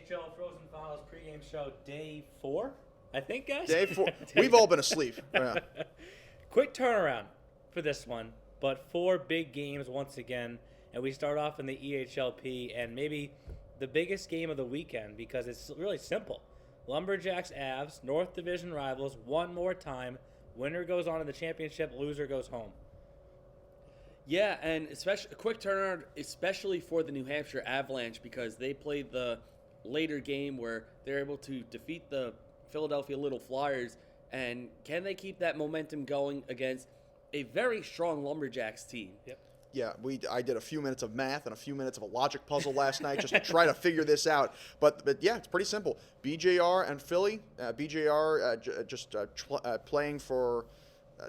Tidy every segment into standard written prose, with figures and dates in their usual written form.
EHL Frozen Finals pregame show day 4, I think, guys. Day 4. We've all been asleep. Yeah. Quick turnaround for this one, but 4 big games once again, and we start off in the EHLP and maybe the biggest game of the weekend because it's really simple. Lumberjacks Avs, North Division rivals, one more time. Winner goes on to the championship, loser goes home. Yeah, and especially a quick turnaround, especially for the New Hampshire Avalanche, because they played the later game where they're able to defeat the Philadelphia Little Flyers. And can they keep that momentum going against a very strong Lumberjacks team? Yep. Yeah, I did a few minutes of math and a few minutes of a logic puzzle last night just to try to figure this out. But yeah, it's pretty simple. BJR and Philly, BJR playing for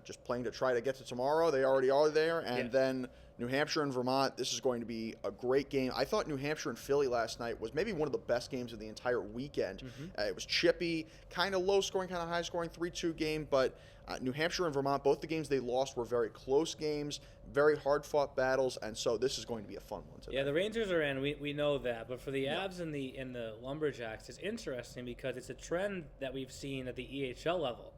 just playing to try to get to tomorrow. They already are there, and then New Hampshire and Vermont. This is going to be a great game. I thought New Hampshire and Philly last night was maybe one of the best games of the entire weekend. It was chippy, kind of low scoring, kind of high scoring, 3-2 game, but New Hampshire and Vermont, both the games they lost were very close games, very hard fought battles, and so this is going to be a fun one today. Yeah, the Rangers are in. We know that, but for the Avs and the Lumberjacks, it's interesting because it's a trend that we've seen at the EHL level.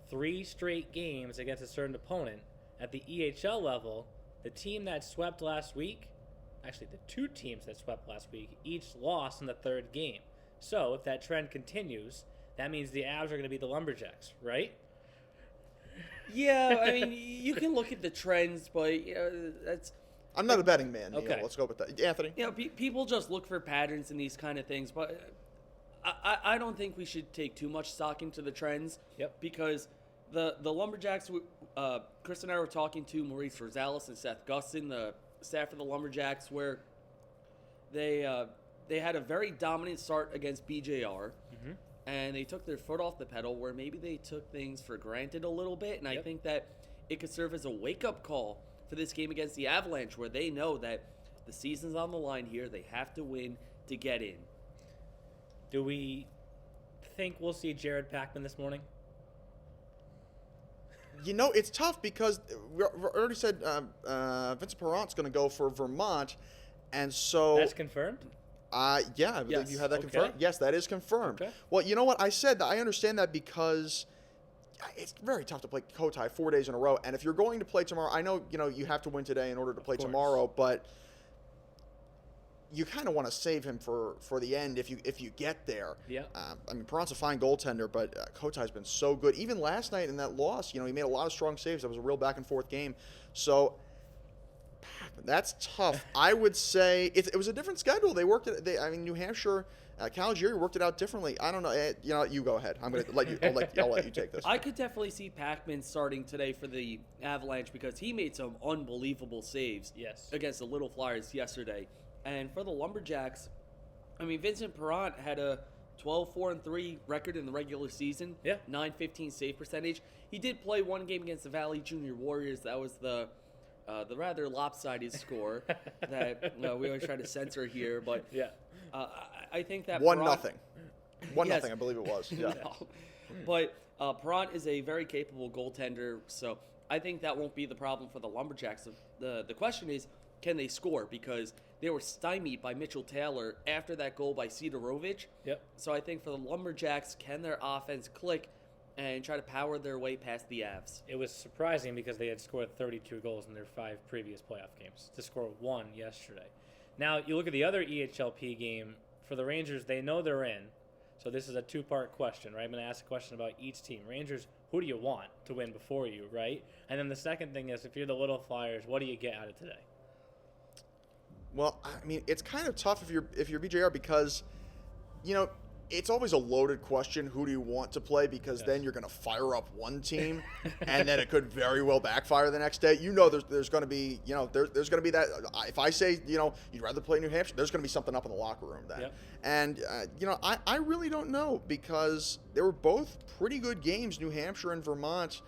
3 straight games against a certain opponent. At the EHL level, the team that swept last week, actually the 2 teams that swept last week, each lost in the 3rd game. So if that trend continues, that means the Avs are going to be the Lumberjacks, right? Yeah, I mean, you can look at the trends, but that's... I'm not a betting man. Okay. Let's go with that. Anthony? People just look for patterns in these kind of things, but I don't think we should take too much stock into the trends. Yep. Because the Lumberjacks, Chris and I were talking to Maurice Rosales and Seth Gustin, the staff of the Lumberjacks, where they had a very dominant start against BJR, and they took their foot off the pedal where maybe they took things for granted a little bit, and I think that it could serve as a wake-up call for this game against the Avalanche, where they know that the season's on the line here. They have to win to get in. Do we think we'll see Jared Packman this morning? It's tough because we already said Vincent Perrant's going to go for Vermont, and so... That's confirmed? Yeah, I believe you had that confirmed. Yes, that is confirmed. Okay. Well, you know what? I said that I understand that because it's very tough to play Kotai 4 days in a row, and if you're going to play tomorrow, I know you have to win today in order to play tomorrow, but you kind of want to save him for the end if you get there. Yeah. I mean, Perrant's a fine goaltender, but Kotai's been so good. Even last night in that loss, he made a lot of strong saves. That was a real back and forth game. So that's tough. I would say it was a different schedule. They worked it. New Hampshire, Caligari worked it out differently. I don't know. You go ahead. I'm gonna let you. I'll let you take this. I could definitely see Packman starting today for the Avalanche because he made some unbelievable saves. Against the Little Flyers yesterday. And for the Lumberjacks, I mean, Vincent Perrant had a 12-4-3 record in the regular season. Yeah. .915 save percentage. He did play one game against the Valley Junior Warriors. That was the rather lopsided score that we always try to censor here. But I think that 1-0. 1-0, I believe it was. Yeah. But Perrant is a very capable goaltender, so I think that won't be the problem for the Lumberjacks. The question is, can they score? Because they were stymied by Mitchell Taylor after that goal by Sidorovich. Yep. So I think for the Lumberjacks, can their offense click and try to power their way past the Avs? It was surprising because they had scored 32 goals in their 5 previous playoff games to score 1 yesterday. Now, you look at the other EHLP game. For the Rangers, they know they're in. So this is a 2-part question, right? I'm going to ask a question about each team. Rangers, who do you want to win before you, right? And then the second thing is, if you're the Little Flyers, what do you get out of today? Well, I mean, it's kind of tough if you're BJR because, it's always a loaded question. Who do you want to play? Because then you're going to fire up one team, and then it could very well backfire the next day. There's going to be, there's going to be that. If I say, you'd rather play New Hampshire, there's going to be something up in the locker room then. Yep. And I really don't know because they were both pretty good games, New Hampshire and Vermont.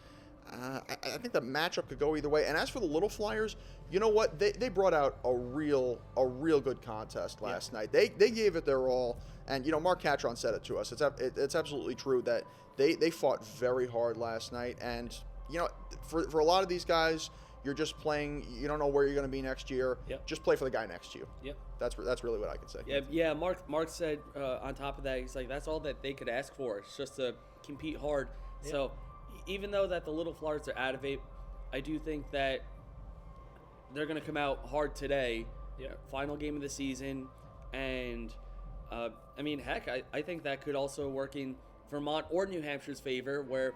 I think the matchup could go either way. And as for the Little Flyers, you know what? They brought out a real good contest last night. They gave it their all. And, Mark Catron said it to us. It's absolutely true that they fought very hard last night. And, for a lot of these guys, You're just playing. You don't know where you're going to be next year. Yep. Just play for the guy next to you. Yep. That's really what I can say. Yeah. Mark said on top of that, he's like, that's all that they could ask for. It's just to compete hard. Yep. So even though that the Little Flyers are out of it, I do think that they're going to come out hard today. Yep. Final game of the season, and I mean, heck, I think that could also work in Vermont or New Hampshire's favor, where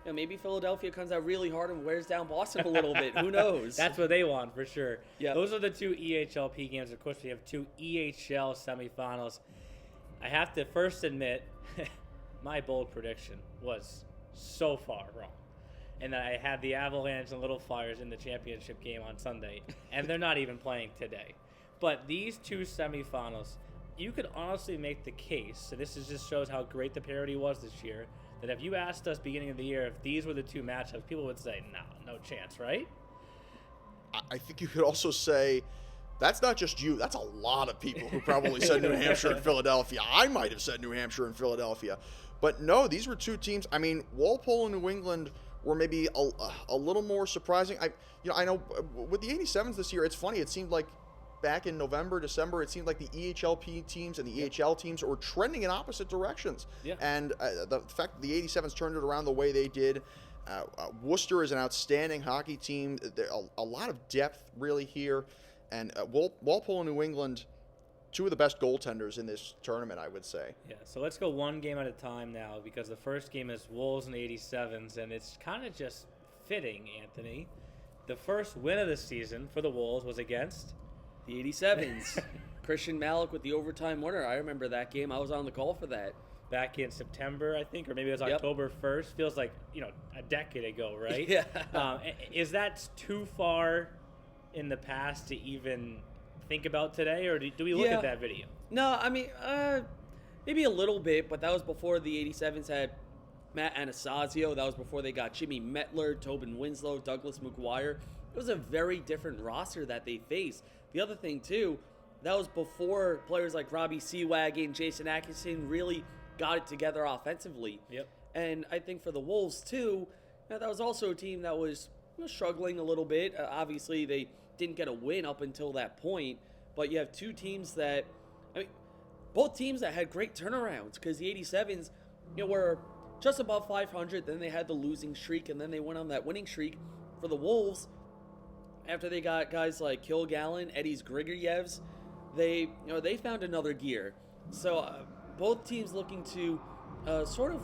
maybe Philadelphia comes out really hard and wears down Boston a little bit. Who knows? That's what they want for sure. Yeah. Those are the two EHLP games. Of course, we have two EHL semifinals. I have to first admit, my bold prediction was so far wrong. And that I had the Avalanche and Little Flyers in the championship game on Sunday, and they're not even playing today. But these two semifinals, you could honestly make the case, so this just shows how great the parity was this year, that if you asked us beginning of the year if these were the two matchups, people would say, no chance, right? I think you could also say, that's not just you. That's a lot of people who probably said New Hampshire and Philadelphia. I might have said New Hampshire and Philadelphia. But no, these were two teams. I mean, Walpole and New England were maybe a little more surprising. I know with the 87s this year, it's funny. It seemed like back in November, December, it seemed like the EHLP teams and the EHL teams were trending in opposite directions. Yeah. And the fact that the 87s turned it around the way they did, Worcester is an outstanding hockey team. There a lot of depth really here. And Walpole and New England, two of the best goaltenders in this tournament, I would say. Yeah, so let's go one game at a time now, because the first game is Wolves and 87s, and it's kind of just fitting, Anthony. The first win of the season for the Wolves was against the 87s. Christian Malik with the overtime winner. I remember that game. I was on the call for that. Back in September, I think, or maybe it was Yep. October 1st. Feels like, a decade ago, right? Yeah. Is that too far in the past to even think about today, or do we look at that video? No, I mean, maybe a little bit, but that was before the 87s had Matt Anastasio. That was before they got Jimmy Metler, Tobin Winslow, Douglas McGuire. It was a very different roster that they faced. The other thing, too, that was before players like Robbie Seawagon, Jason Atkinson really got it together offensively. Yep. And I think for the Wolves, too, that was also a team that was struggling a little bit. Obviously, they didn't get a win up until that point, but you have two teams that, both teams that had great turnarounds, because the 87s, were just above 500, then they had the losing streak, and then they went on that winning streak. For the Wolves, after they got guys like Kilgallen, Eddie's Grigorievs, they found another gear. So both teams looking to sort of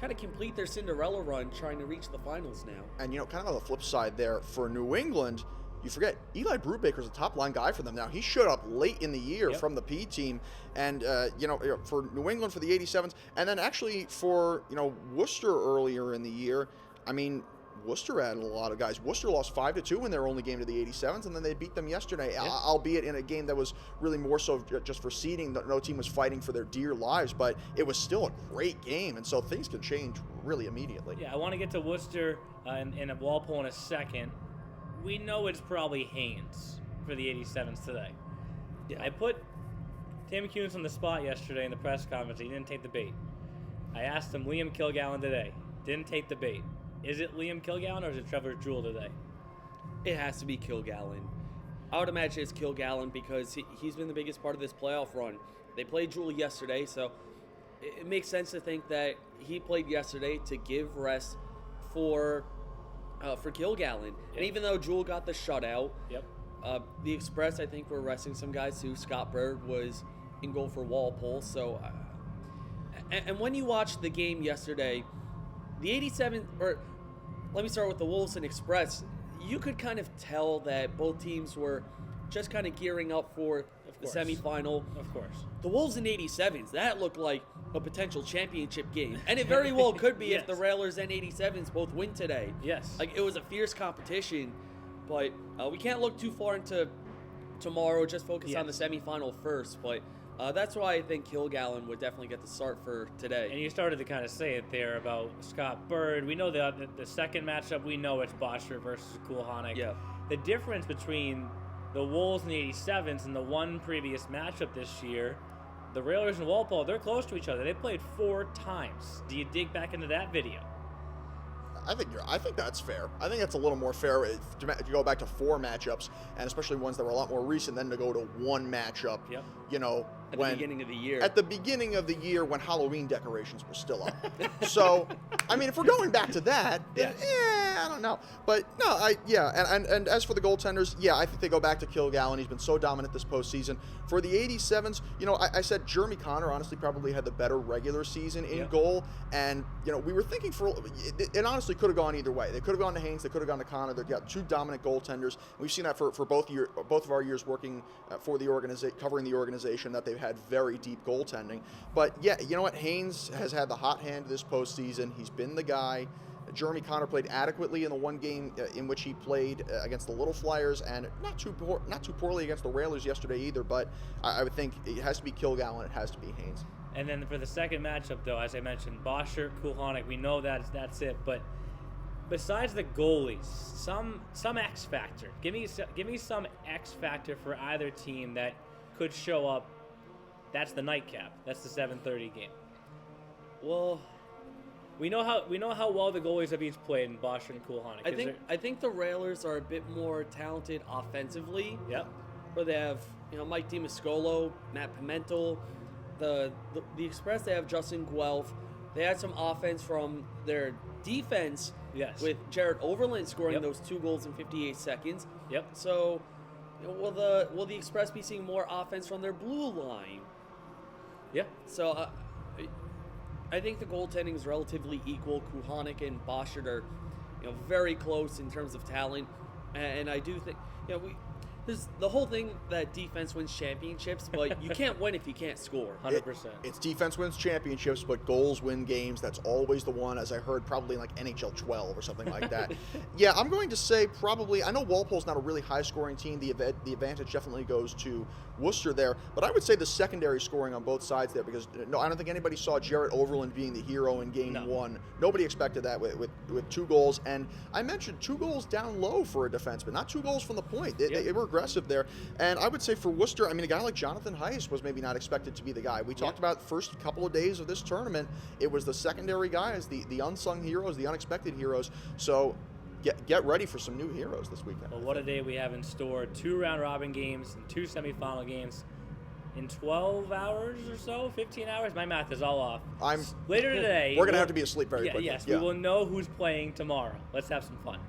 kind of complete their Cinderella run, trying to reach the finals now. And, kind of on the flip side there, for New England, you forget, Eli Brubaker's a top-line guy for them now. He showed up late in the year from the P team. And, for New England for the 87s, and then actually for, Worcester earlier in the year, Worcester added a lot of guys. Worcester lost 5-2 in their only game to the 87s, and then they beat them yesterday, albeit in a game that was really more so just for seeding. No team was fighting for their dear lives, but it was still a great game, and so things can change really immediately. Yeah, I want to get to Worcester and Walpole in a second. We know it's probably Haynes for the 87s today. Yeah. I put Tim Kunis on the spot yesterday in the press conference. He didn't take the bait. I asked him Liam Kilgallen today. Didn't take the bait. Is it Liam Kilgallen or is it Trevor Jewell today? It has to be Kilgallen. I would imagine it's Kilgallen because he's been the biggest part of this playoff run. They played Jewell yesterday, so it makes sense to think that he played yesterday to give rest for Kilgallen. And even though Jewell got the shutout, the Express, I think, were resting some guys too. Scott Bird was in goal for Walpole. So, and when you watched the game yesterday, the 87, or let me start with the Wolves and Express, you could kind of tell that both teams were just kind of gearing up for the semifinal. Of course. The Wolves and 87s, that looked like a potential championship game. And it very well could be if the Railers and 87s both win today. Yes. Like, it was a fierce competition, but we can't look too far into tomorrow, just focus on the semifinal first. But that's why I think Kilgallen would definitely get the start for today. And you started to kind of say it there about Scott Bird. We know the second matchup, we know it's Boschert versus Kulhanek. Yeah. The difference between the Wolves and the 87s and the one previous matchup this year, the Railers and Walpole, they're close to each other. They played 4 times. Do you dig back into that video? I think that's fair. I think that's a little more fair to go back to 4 matchups, and especially ones that were a lot more recent, than to go to 1 matchup. Yep. You know, At the beginning of the year. At the beginning of the year when Halloween decorations were still up. So, I mean, if we're going back to that, then, I don't know. But no, and as for the goaltenders, I think they go back to Kilgallen. He's been so dominant this postseason. For the 87s, you know, I said Jeremy Connor honestly probably had the better regular season in goal, and you know, we were thinking it honestly could have gone either way. They could have gone to Haynes, they could have gone to Connor. They've got 2 dominant goaltenders. We've seen that for both of our years working for the organization, covering the organization, that they've had very deep goaltending. But yeah, you know what? Haynes has had the hot hand this postseason. He's been the guy. Jeremy Connor played adequately in the one game in which he played against the Little Flyers, and not too poorly against the Railers yesterday either. But I would think it has to be Kilgallen. It has to be Haynes. And then for the second matchup, though, as I mentioned, Boschert, Kulhanek, we know that's it. But besides the goalies, some X factor. Give me some X factor for either team that could show up. That's the nightcap. That's the 7:30 game. Well, we know how well the goalies have each played in Boschert and Kulhanek. I think the Railers are a bit more talented offensively. Yep. Where they have, you know, Mike DiMascolo, Matt Pimentel. The Express, they have Justin Guelph. They had some offense from their defense. Yes. With Jared Overland scoring those 2 goals in 58 seconds. Yep. So, you know, will the Express be seeing more offense from their blue line? Yeah. So, I think the goaltending is relatively equal. Kulhanek and Boschert are, you know, very close in terms of talent, and I do think, you know, there's the whole thing that defense wins championships, but you can't win if you can't score. 100%. It's defense wins championships, but goals win games. That's always the one, as I heard, probably in like NHL 12 or something like that. Yeah, I'm going to say probably, I know Walpole's not a really high-scoring team. The advantage definitely goes to Worcester there, but I would say the secondary scoring on both sides there, because no, I don't think anybody saw Jarrett Overland being the hero in Game 1. Nobody expected that with 2 goals, and I mentioned 2 goals down low for a defenseman, not 2 goals from the point. They were aggressive there, and I would say for Worcester, I mean, a guy like Jonathan Heiss was maybe not expected to be the guy. We talked about the first couple of days of this tournament, it was the secondary guys, the unsung heroes, the unexpected heroes, so get ready for some new heroes this weekend. Well, what a day we have in store. 2 round-robin games and 2 semifinal games in 12 hours or so, 15 hours. My math is all off. Later today. We're going to have to be asleep very quickly. Yes, we will know who's playing tomorrow. Let's have some fun.